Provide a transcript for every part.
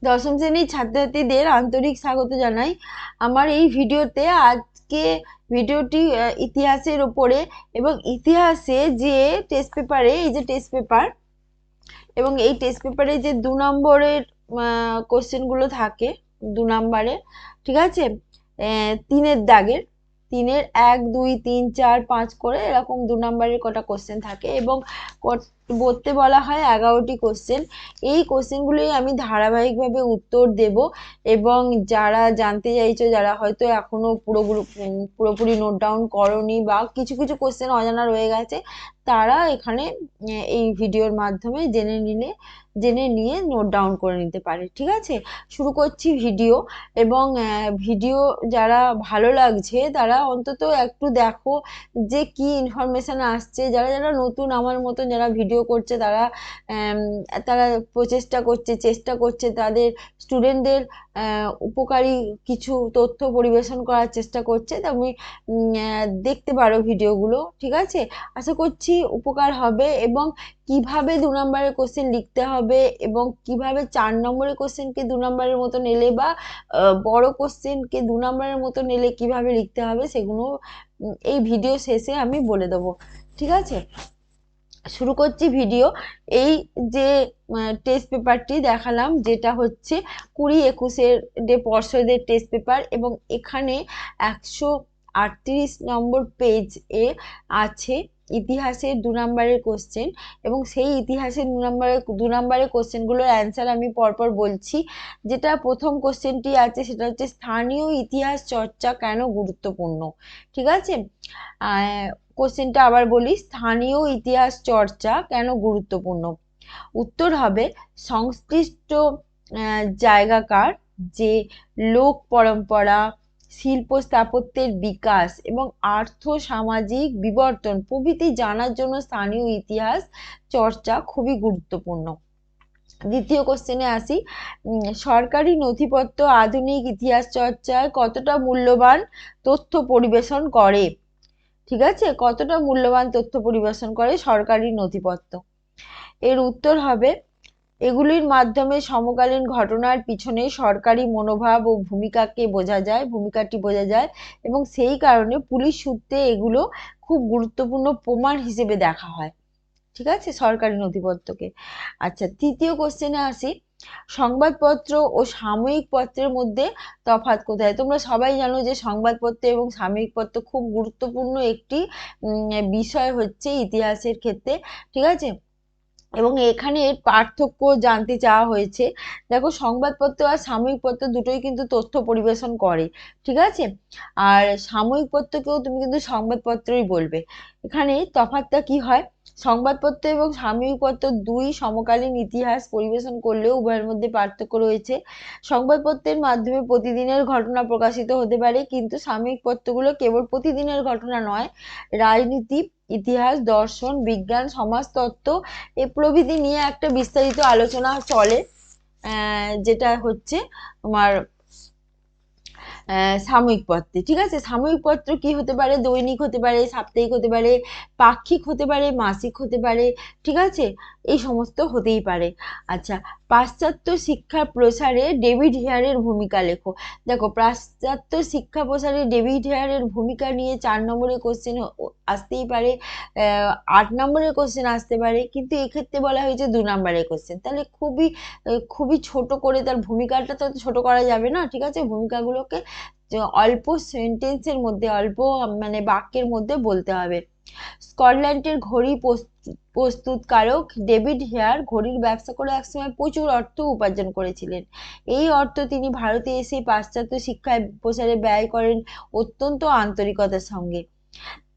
দশম শ্রেণীর ছাত্রছাত্রীদের আন্তরিক স্বাগত জানাই আমার এই ভিডিওতে। আজকে ভিডিওটি ইতিহাসের ওপরে, এবং ইতিহাসে যে টেস্ট পেপারে, এই যে টেস্ট পেপার, এবং এই টেস্ট পেপারে যে 2 নম্বরের কোশ্চেনগুলো থাকে, 2 নম্বরে, ঠিক আছে, 3-এর দাগের, 3-এর 1, 2, 3, 4, 5 করে এরকম 2 নম্বরের কটা কোশ্চেন থাকে, এবং বলতে বলা হয় 11টি কোশ্চেন। এই কোশ্চেনগুলোই আমি ধারাবাহিকভাবে উত্তর দেব, এবং যারা জানতে চাইছো, যারা হয়তো এখনো পুরোপুরি নোট ডাউন করনি বা কিছু কিছু কোশ্চেন অজানা রয়ে গেছে, তারা এখানে এই ভিডিওর মাধ্যমে জেনে নিয়ে নোট ডাউন করে নিতে পারে। ঠিক আছে, শুরু করছি ভিডিও। এবং ভিডিও যারা ভালো লাগছে তারা অন্তত একটু দেখো যে কি ইনফরমেশন আসছে। যারা যারা নতুন, আমার মতন যারা ভিডিও করছে, তারা তারা চেষ্টা করছে তাদের স্টুডেন্টদের উপকারী কিছু তথ্য পরিবেশন করার চেষ্টা করছে। তুমি দেখতে পারো ভিডিওগুলো, ঠিক আছে। আশা করছি উপকার হবে, এবং কিভাবে 2 নম্বরের কোশ্চেন লিখতে হবে, এবং কিভাবে 4 নম্বরের কোশ্চেনকে 2 নম্বরের মতো নিলে, বা বড় কোশ্চেনকে 2 নম্বরের মতো নিলে কিভাবে লিখতে হবে, সেগুলো এই ভিডিও শেষে আমি বলে দেবো। ঠিক আছে, শুরু করছি ভিডিও। এই যে টেস্ট পেপারটি দেখালাম, যেটা হচ্ছে 20-21-এর পর্ষদের টেস্ট পেপার, এবং এখানে 138 নম্বর পেজ এ আছে ইতিহাসের 2 নম্বরের কোশ্চেন, এবং সেই ইতিহাসের 2 নম্বরের কোশ্চেনগুলোর অ্যান্সার আমি পরপর বলছি। যেটা প্রথম কোশ্চেনটি আছে সেটা হচ্ছে স্থানীয় ইতিহাস চর্চা কেন গুরুত্বপূর্ণ। ঠিক আছে, কোশ্চেনটা আবার বলি, স্থানীয় ইতিহাস চর্চা কেন গুরুত্বপূর্ণ। উত্তর হবে সংশ্লিষ্ট জায়গাকার যে লোক পরম্পরা, শিল্প স্থাপত্যের বিকাশ এবং আর্থ সামাজিক বিবর্তন প্রভৃতি জানার জন্য স্থানীয় ইতিহাস চর্চা খুবই গুরুত্বপূর্ণ। দ্বিতীয় কোশ্চেনে আসি, সরকারি নথিপত্র আধুনিক ইতিহাস চর্চায় কতটা মূল্যবান তথ্য পরিবেশন করে। ঠিক আছে, কতটা মূল্যবান তথ্য পরিবেশন করে সরকারি নথিপত্র। এর উত্তর হবে এগুলির মাধ্যমে সমকালীন ঘটনার পিছনে সরকারি মনোভাব ও ভূমিকাটি বোঝা যায়, এবং সেই কারণে পুলিশ সূত্রে এগুলো খুব গুরুত্বপূর্ণ প্রমাণ হিসেবে দেখা হয়। ঠিক আছে, সরকারি নথিপত্রকে। আচ্ছা, তৃতীয় কোশ্চেনে আসি, সংবাদপত্র ও সাময়িক পত্রের মধ্যে তফাৎ কোথায়। তোমরা সবাই জানো যে সংবাদপত্র এবং সাময়িক পত্র খুব গুরুত্বপূর্ণ একটি বিষয় হচ্ছে ইতিহাসের ক্ষেত্রে। ঠিক আছে, এবং এখানে এর পার্থক্য জানতে চাওয়া হয়েছে। দেখো, সংবাদপত্র আর সাময়িক পত্র দুটোই কিন্তু তথ্য পরিবেশন করে, ঠিক আছে। আর সাময়িক পত্রকেও তুমি কিন্তু সংবাদপত্রই বলবে। এখানে তফাৎটা কি হয়, সংবাদপত্র এবং সাময়িক পত্র দুই সমকালীন ইতিহাস পরিবেশন করলেও উভয়ের মধ্যে পার্থক্য রয়েছে। সংবাদপত্রের মাধ্যমে প্রতিদিনের ঘটনা প্রকাশিত হতে পারে, কিন্তু সাময়িক পত্রগুলো কেবল প্রতিদিনের ঘটনা নয়, রাজনীতি, ইতিহাস, দর্শন, বিজ্ঞান, সমাজতত্ত্ব এ প্রভৃতি নিয়ে একটা বিস্তারিত আলোচনা চলে, যেটা হচ্ছে তোমার সাময়িক পত্রে। ঠিক আছে, সাময়িক পত্র কি হতে পারে, দৈনিক হতে পারে, সাপ্তাহিক হতে পারে, পাক্ষিক হতে পারে, মাসিক হতে পারে। ঠিক আছে, এই সমস্ত হতেই পারে। আচ্ছা, পাশ্চাত্য শিক্ষার প্রসারে ডেভিড হেয়ারের ভূমিকা লেখো। দেখো, পাশ্চাত্য শিক্ষা প্রসারে ডেভিড হেয়ারের ভূমিকা নিয়ে 4 নম্বরের কোশ্চেন আসতেই পারে, 8 নম্বরের কোশ্চেন আসতে পারে, কিন্তু এক্ষেত্রে বলা হয়েছে 2 নম্বরের কোশ্চেন। তাহলে খুবই ছোট করে, তার ভূমিকাটা তো ছোট করা যাবে না। ঠিক আছে, ভূমিকাগুলোকে অল্প সেন্টেন্সের মধ্যে, অল্প মানে বাক্যের মধ্যে বলতে হবে। স্কটল্যান্ডের ঘড়ি প্রস্তুতকারক ডেভিড হেয়ার ঘড়ির ব্যবসা করে একসময় প্রচুর অর্থ উপার্জন করেছিলেন। এই অর্থ তিনি ভারতে এসে পাশ্চাত্য শিক্ষায় প্রসারে ব্যয় করেন অত্যন্ত আন্তরিকতার সঙ্গে।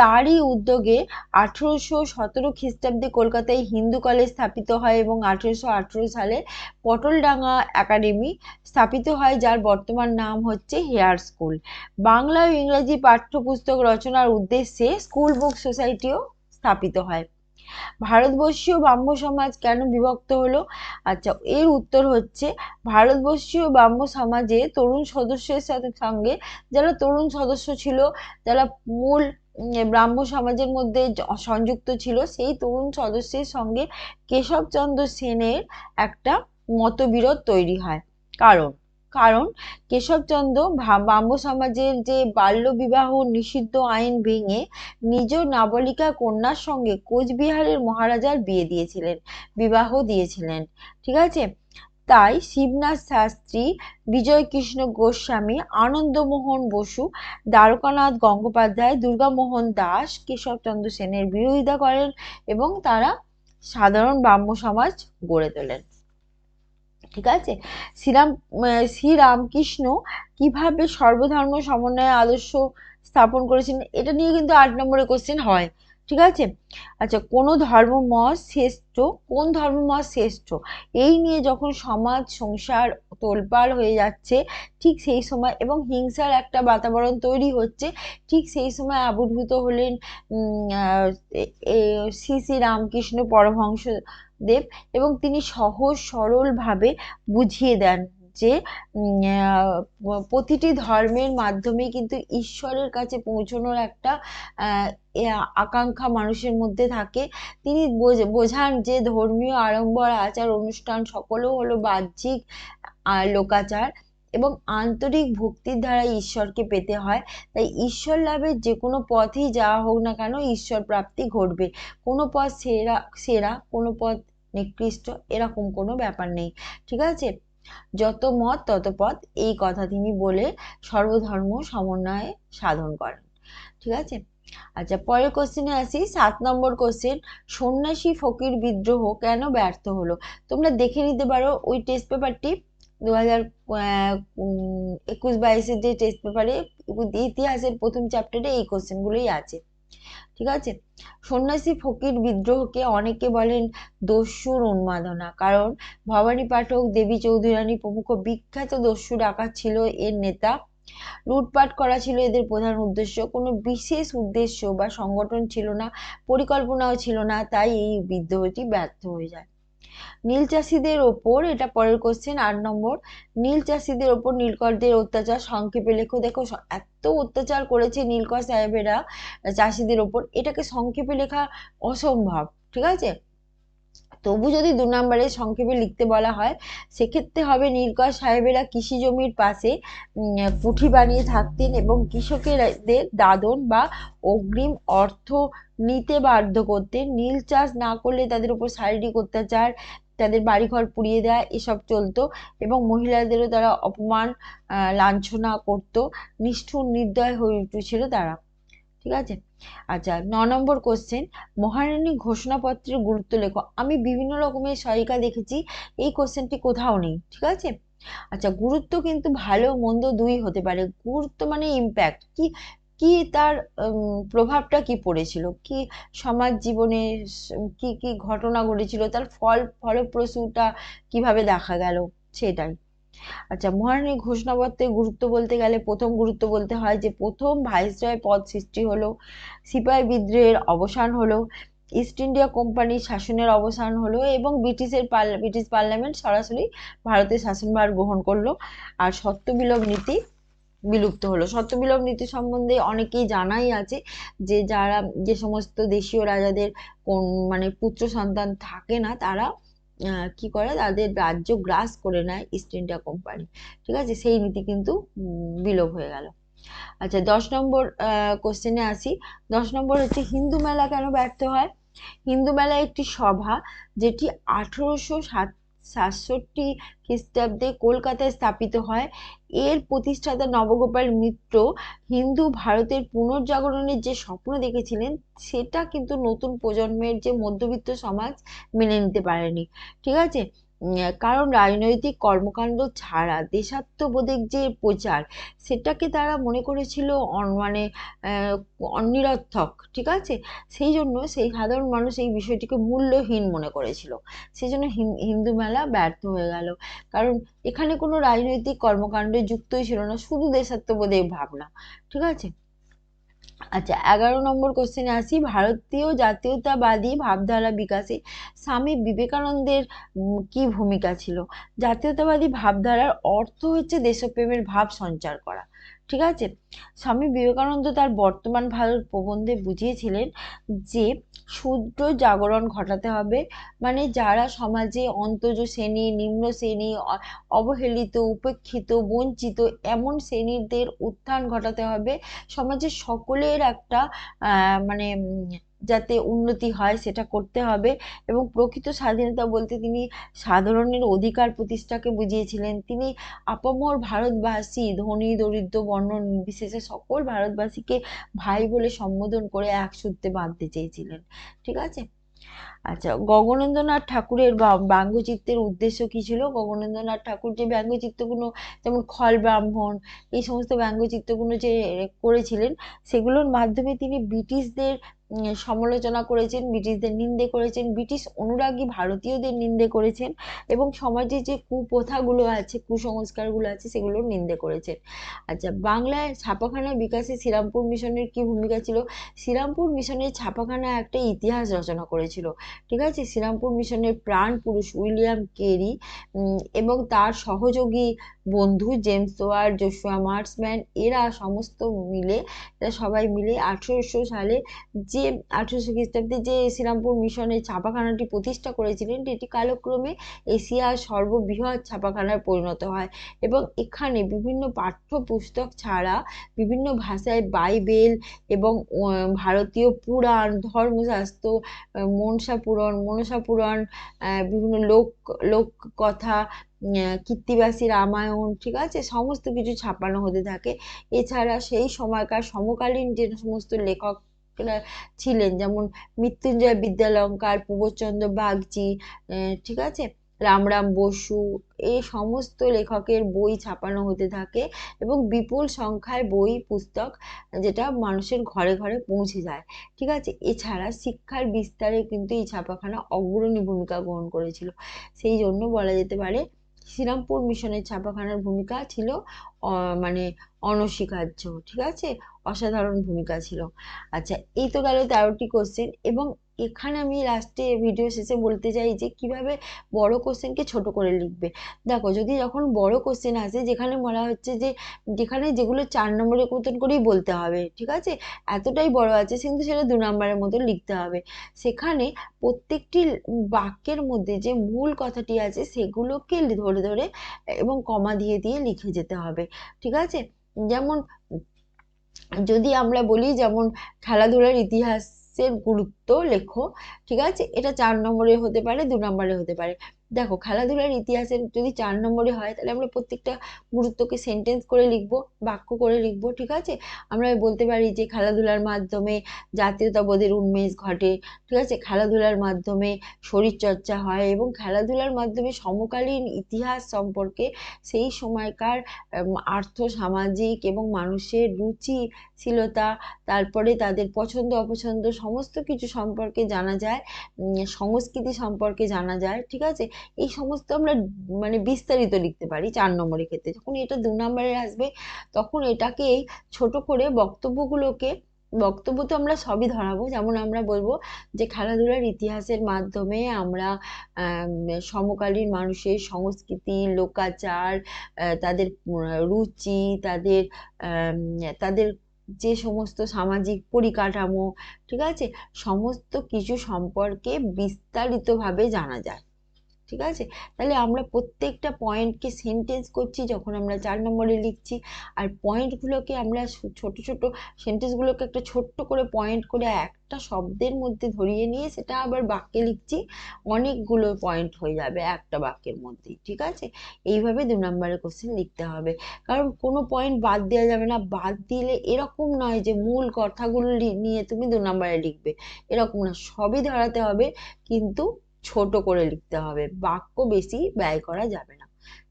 তারই উদ্যোগে 1817 খ্রিস্টাব্দে কলকাতায় হিন্দু কলেজ স্থাপিত হয়, এবং 1818 সালে পটলডাঙ্গা একাডেমি স্থাপিত হয়, যার বর্তমান নাম হচ্ছে হেয়ার স্কুল। বাংলা ও ইংরেজি পাঠ্যপুস্তক রচনার উদ্দেশ্যে স্কুল বুক সোসাইটিও স্থাপিত হয়। ভারতবর্ষীয় ব্রাহ্ম সমাজ কেন বিভক্ত হলো। আচ্ছা, এর উত্তর হচ্ছে ভারতবর্ষীয় ব্রাহ্ম সমাজে তরুণ সদস্যের সঙ্গে যারা তরুণ সদস্য ছিল, যারা মূল ব্রাহ্ম সমাজের মধ্যে সংযুক্ত ছিল, সেই তরুণ সদস্যের সঙ্গে কেশবচন্দ্র সেনের একটা মতবিরোধ তৈরি হয়। কারণ কারণ কেশবচন্দ্র ব্রাহ্ম সমাজের যে বাল্য বিবাহ নিষিদ্ধ আইন ভেঙে নিজ নাবালিকা কন্যার সঙ্গে কোচবিহারের মহারাজার বিবাহ দিয়েছিলেন। ঠিক আছে, তাই শিবনাথ শাস্ত্রী, বিজয় কৃষ্ণ গোস্বামী, আনন্দমোহন বসু, দ্বারকানাথ গঙ্গোপাধ্যায়, দুর্গামোহন দাস কেশবচন্দ্র সেনের বিরোধিতা করেন এবং তারা সাধারণ ব্রাহ্ম সমাজ গড়ে তোলেন। ঠিক আছে, শ্রীরামকৃষ্ণ কিভাবে সর্বধর্ম সমন্বয়ের আদর্শ স্থাপন করেছিলেন, এটা নিয়ে কিন্তু 8 নম্বরে কোশ্চেন হয়। ঠিক আছে, আচ্ছা, কোন ধর্মমত শ্রেষ্ঠ এই নিয়ে যখন সমাজ সংসার তোলপাড় হয়ে যাচ্ছে, ঠিক সেই সময় এবং হিংসার একটা বাতাবরণ তৈরি হচ্ছে, ঠিক সেই সময় আবির্ভূত হলেন শ্রী শ্রী রামকৃষ্ণ পরমহংস দেব, এবং তিনি সহজ সরল ভাবে বুঝিয়ে দেন যে প্রতিটি ধর্মের মাধ্যমে কিন্তু ঈশ্বরের কাছে পৌঁছানোর একটা আকাঙ্ক্ষা মানুষের মধ্যে থাকে। তিনি বোঝান যে ধর্মীয় আড়ম্বর আচার অনুষ্ঠান সকলও হলো বাহ্যিক লোকাচার এবং আন্তরিক ভক্তির দ্বারা ঈশ্বরকে পেতে হয়। তাই ঈশ্বর লাভের যে কোনো পথেই যাওয়া হোক না কেন, ঈশ্বর প্রাপ্তি ঘটবে। কোনো পথ সেরা কোনো পথ নিকৃষ্ট এরকম কোনো ব্যাপার নেই। ঠিক আছে, যত মত তত পথ, এই কথা তিনি বলে সর্বধর্ম সমন্বয়ে সাধন করেন। ঠিক আছে, আচ্ছা, পরের কোশ্চেনে আসি। 7 নম্বর কোশ্চেন, সন্ন্যাসী ফকির বিদ্রোহ কেন ব্যর্থ হলো? তোমরা দেখে নিতে পারো ওই টেস্ট পেপারটি 2021-22 যে টেস্ট পেপারে ইতিহাসের প্রথম চ্যাপ্টারে এই কোশ্চেনগুলোই আছে। ঠিক আছে, সন্ন্যাসী ফকির বিদ্রোহকে অনেকে বলেন দস্যুর উন্মাদনা, কারণ ভবানী পাঠক, দেবী চৌধুরানী প্রমুখ বিখ্যাত দস্যু ডাকাত ছিল এর নেতা। লুটপাট করা ছিল এদের প্রধান উদ্দেশ্য, কোনো বিশেষ উদ্দেশ্য বা সংগঠন ছিল না, পরিকল্পনাও ছিল না, তাই এই বিদ্রোহটি ব্যর্থ হয়ে যায়। নীল চাষীদের ওপর, এটা পরের কোশ্চেন 8 নম্বর, নীল চাষীদের ওপর নীলকরদের অত্যাচার সংক্ষেপে লেখো। দেখো এত অত্যাচার করেছে নীলকর সাহেবেরা চাষীদের ওপর, এটাকে সংক্ষেপে লেখা অসম্ভব। ঠিক আছে, তবু যদি 2 নম্বরে সংক্ষেপে লিখতে বলা হয়, সেক্ষেত্রে হবে নীলকর সাহেবেরা কৃষি জমির পাশে কুঠি বানিয়ে থাকতেন এবং কৃষকদের দাদন বা অগ্রিম অর্থ নিতে বাধ্য করতেন। নীল চাষ না করলে তাদের উপর শারীরিক অত্যাচার, তাদের বাড়িঘর পুড়িয়ে দেয়, এসব চলতো এবং মহিলাদেরও তারা অপমান লাঞ্ছনা করত। নিষ্ঠুর নির্দয় হয়ে উঠেছিল তারা। ঠিক আছে, আচ্ছা, 9 নম্বর কোশ্চেন, মহারানী ঘোষণাপত্রের গুরুত্ব লেখো। আমি বিভিন্ন রকমের সহায়িকা দেখেছি, এই কোশ্চেনটি কোথাও নেই। ঠিক আছে, আচ্ছা, গুরুত্ব কিন্তু ভালো মন্দ দুই হতে পারে। গুরুত্ব মানে ইম্প্যাক্ট, কি কি তার প্রভাবটা কি পড়েছিল, কি সমাজ জীবনে কি কি ঘটনা ঘটেছিল, তার ফলপ্রসূটা কিভাবে দেখা গেল, সেটাই। আচ্ছা, মহারানীর ঘোষণাপত্রের গুরুত্ব বলতে গেলে প্রথম গুরুত্ব বলতে হয় যে প্রথম ভাইসরয় পদ সৃষ্টি হলো, সিপাহি বিদ্রোহের অবসান হলো, ইস্ট ইন্ডিয়া কোম্পানির শাসনের অবসান হলো এবং ব্রিটিশ পার্লামেন্ট সরাসরি ভারতের শাসনভার গ্রহণ করলো, আর সত্যবিলোপ নীতি বিলুপ্ত হলো। সত্যবিলোপ নীতি সম্বন্ধে অনেকেই জানাই আছে যে যে সমস্ত দেশীয় রাজাদের কোন মানে পুত্র সন্তান থাকে না, তারা কি করে, তাদের রাজ্য গ্রাস করে নেয় ইস্ট ইন্ডিয়া কোম্পানি। ঠিক আছে, সেই নীতি কিন্তু বিলোপ হয়ে গেল। আচ্ছা, 10 নম্বর কোশ্চেনে আসি। 10 নম্বর হচ্ছে হিন্দু মেলা কেন ব্যর্থ হয়? হিন্দু মেলা একটি সভা যেটি 1867 খ্রিস্টাব্দে কলকাতায় স্থাপিত হয়। এর প্রতিষ্ঠাতা নবগোপাল মিত্র হিন্দু ভারতের পুনর্জাগরণের যে স্বপ্ন দেখেছিলেন, সেটা কিন্তু নতুন প্রজন্মের যে মধ্যবিত্ত সমাজ মেনে নিতে পারেনি। ঠিক আছে, কারণ রাজনৈতিক কর্মকাণ্ড ছাড়া দেশাত্মবোধের যে প্রচার, সেটাকে তারা মনে করেছিল মানে নিরর্থক। ঠিক আছে, সেই জন্য সেই সাধারণ মানুষ এই বিষয়টিকে মূল্যহীন মনে করেছিল, সেই জন্য হিন্দু মেলা ব্যর্থ হয়ে গেল, কারণ এখানে কোনো রাজনৈতিক কর্মকাণ্ডে যুক্তই ছিল না, শুধু দেশাত্মবোধের ভাবনা। ঠিক আছে, আচ্ছা, 11 নম্বর কোশ্চেনে আসি। ভারতীয় জাতীয়তাবাদী ভাবধারা বিকাশে স্বামী বিবেকানন্দের কি ভূমিকা ছিল? জাতীয়তাবাদী ভাবধারার অর্থ হচ্ছে দেশপ্রেমের ভাব সঞ্চার করা। ঠিক আছে। স্বামী বিবেকানন্দ তার বর্তমান ভারত প্রবন্ধে বুঝিয়েছিলেন যে শূদ্র জাগরণ ঘটাতে হবে, মানে যারা সমাজে অন্তজ শ্রেণী, নিম্ন শ্রেণী, অবহেলিত, উপেক্ষিত, বঞ্চিত এমন শ্রেণীদের উত্থান ঘটাতে হবে। সমাজের সকলের একটা মানে যাতে উন্নতি হয় সেটা করতে হবে। এবং প্রকৃত স্বাধীনতা বলতে তিনি সাধারণের অধিকার প্রতিষ্ঠাকে বুঝিয়েছিলেন। তিনি আপামর ভারতবাসী, ধনী দরিদ্র বর্ণ নির্বিশেষে সকল ভারতবাসীকে ভাই বলে সম্বোধন করে এক সূত্রে বাঁধতে চেয়েছিলেন। ঠিক আছে। আচ্ছা, গগনেন্দ্রনাথ ঠাকুরের ব্যঙ্গচিত্রের উদ্দেশ্য কি ছিল? গগনেন্দ্রনাথ ঠাকুর যে ব্যঙ্গচিত্রগুলো, যেমন খল ব্রাহ্মণ, এই সমস্ত ব্যঙ্গচিত্রগুলো যে করেছিলেন, সেগুলোর মাধ্যমে তিনি ব্রিটিশদের সমালোচনা করেছেন, ব্রিটিশদের নিন্দে করেছেন, ব্রিটিশ অনুরাগী ভারতীয়দের নিন্দে করেছেন, এবং সমাজে যে কুপ্রথাগুলো আছে, কুসংস্কারগুলো আছে, সেগুলোর নিন্দে করেছেন। আচ্ছা, বাংলায় ছাপাখানার বিকাশে শ্রীরামপুর মিশনের কি ভূমিকা ছিল? শ্রীরামপুর মিশনের ছাপাখানা একটা ইতিহাস রচনা করেছিল। ঠিক আছে। শ্রীরামপুর মিশনের প্রাণ পুরুষ উইলিয়াম কেরি এবং তার সহযোগী বন্ধু জেমস ওয়ার্ড, জোশুয়া মার্সম্যান, এরা সবাই মিলে 1800 সালে যে 1800 খ্রিস্টাব্দে যে শ্রীরামপুর মিশনের ছাপাখানাটি প্রতিষ্ঠা করেছিলেন, এটি কালক্রমে এশিয়ার সর্ববৃহৎ ছাপাখানায় পরিণত হয়। এবং এখানে বিভিন্ন পাঠ্যপুস্তক ছাড়া বিভিন্ন ভাষায় বাইবেল এবং ভারতীয় পুরাণ, ধর্মশাস্ত্র, মনসা পুরাণ, বিভিন্ন লোক কথা, কীর্তিবাসী রামায়ণ, ঠিক আছে, সমস্ত কিছু ছাপানো হতে থাকে। এছাড়া সেই সময়কার সমকালীন যে সমস্ত লেখক ছিলেন, যেমন মৃত্যুঞ্জয় বিদ্যালঙ্কার, প্রবোধচন্দ্র বাগচি, ঠিক আছে, রামরাম বসু, এই সমস্ত লেখকের বই ছাপানো হতে থাকে এবং বিপুল সংখ্যায় বই পুস্তক যেটা মানুষের ঘরে ঘরে পৌঁছে যায়। ঠিক আছে। এছাড়া শিক্ষার বিস্তারে কিন্তু এই ছাপাখানা অগ্রণী ভূমিকা গ্রহণ করেছিল। সেই জন্য বলা যেতে পারে শ্রীরামপুর মিশনের ছাপাখানার ভূমিকা ছিল মানে অনস্বীকার্য। ঠিক আছে, অসাধারণ ভূমিকা ছিল। আচ্ছা, এই তো গেল 13টি কোশ্চেন। এবং এখানে আমি লাস্টে ভিডিও শেষে বলতে চাই যে কিভাবে বড় কোশ্চেনকে ছোট করে লিখবে। দেখো, যখন বড় কোশ্চেন আসে, যেখানে বলা হচ্ছে যে যেখানে যেগুলো 4 নম্বরের মতন করেই বলতে হবে, ঠিক আছে, এতটাই বড় আছে, কিন্তু সেটা 2 নম্বরের মতন লিখতে হবে। সেখানে প্রত্যেকটি বাক্যের মধ্যে যে মূল কথাটি আছে সেগুলোকে ধরে ধরে এবং কমা দিয়ে দিয়ে লিখে যেতে হবে। ঠিক আছে। যেমন যদি আমরা বলি, যেমন খেলাধুলার ইতিহাসের গুরুত্ব লেখো, ঠিক আছে, এটা 4 নম্বরে হতে পারে, 2 নম্বরে হতে পারে। দেখো, খেলাধুলার ইতিহাসের যদি 4 নম্বরে হয়, তাহলে আমরা প্রত্যেকটা গুরুত্বকে সেন্টেন্স করে লিখবো, বাক্য করে লিখবো। ঠিক আছে। আমরা বলতে পারি যে খেলাধুলার মাধ্যমে জাতীয়তাবোধের উন্মেষ ঘটে, ঠিক আছে, খেলাধুলার মাধ্যমে শরীরচর্চা হয়, এবং খেলাধুলার মাধ্যমে সমকালীন ইতিহাস সম্পর্কে, সেই সময়কার আর্থ সামাজিক এবং মানুষের রুচিশীলতা, তারপরে তাদের পছন্দ অপছন্দ সমস্ত কিছু সম্পর্কে জানা যায়, সংস্কৃতি সম্পর্কে জানা যায়। ঠিক আছে। এই সমস্ত আমরা মানে বিস্তারিত লিখতে পারি 4 নম্বরের ক্ষেত্রে। যখন এটা 2 নম্বরে আসবে, তখন এটাকে ছোট করে বক্তব্য তো আমরা সবই ধরাবো। যেমন আমরা বলবো যে খেলাধুলার ইতিহাসের মাধ্যমে আমরা সমকালীন মানুষের সংস্কৃতি, লোকাচার, তাদের রুচি, তাদের যে সমস্ত সামাজিক পরিকাঠামো, ঠিক আছে, সমস্ত কিছু সম্পর্কে বিস্তারিতভাবে জানা যায়। ঠিক আছে। তাহলে আমরা প্রত্যেকটা পয়েন্টকে সেন্টেন্স করছি যখন আমরা 4 নম্বরে লিখছি, আর পয়েন্টগুলোকে আমরা ছোট ছোট সেন্টেন্সগুলোকে একটা ছোট্ট করে পয়েন্ট করে একটা শব্দের মধ্যে ধরিয়ে নিয়ে সেটা আবার বাক্যে লিখছি, অনেকগুলো পয়েন্ট হয়ে যাবে একটা বাক্যের মধ্যেই। ঠিক আছে। এইভাবে 2 নম্বরের কোশ্চেন লিখতে হবে। কারণ কোনো পয়েন্ট বাদ দেওয়া যাবে না। বাদ দিলে এরকম নয় যে মূল কথাগুলো নিয়ে তুমি 2 নম্বরে লিখবে, এরকম না, সবই ধরাতে হবে, কিন্তু ছোট করে লিখতে হবে, বাক্য বেশি ব্যয় করা যাবে না।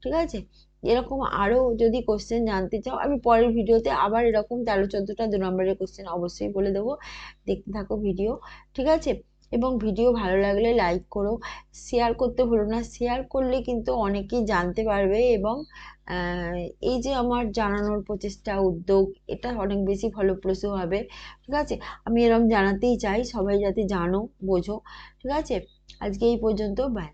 ঠিক আছে। এরকম আরো যদি কোশ্চেন জানতে চাও, আমি পরের ভিডিওতে আবার এরকম 13-14টা 2 নম্বরের কোশ্চেন অবশ্যই বলে দেবো। দেখতে থাকো ভিডিও। ঠিক আছে। এবং ভিডিও ভালো লাগলে লাইক করো, শেয়ার করতে ভুলো না। শেয়ার করলে কিন্তু অনেকেই জানতে পারবে, এবং এই যে আমার জানানোর প্রচেষ্টা, উদ্যোগ, এটা অনেক বেশি ফলপ্রসূ হবে। ঠিক আছে। আমি এরকম জানাতেই চাই, সবাই যাতে জানো, বোঝো। ঠিক আছে। আজকে এই পর্যন্ত, বাই।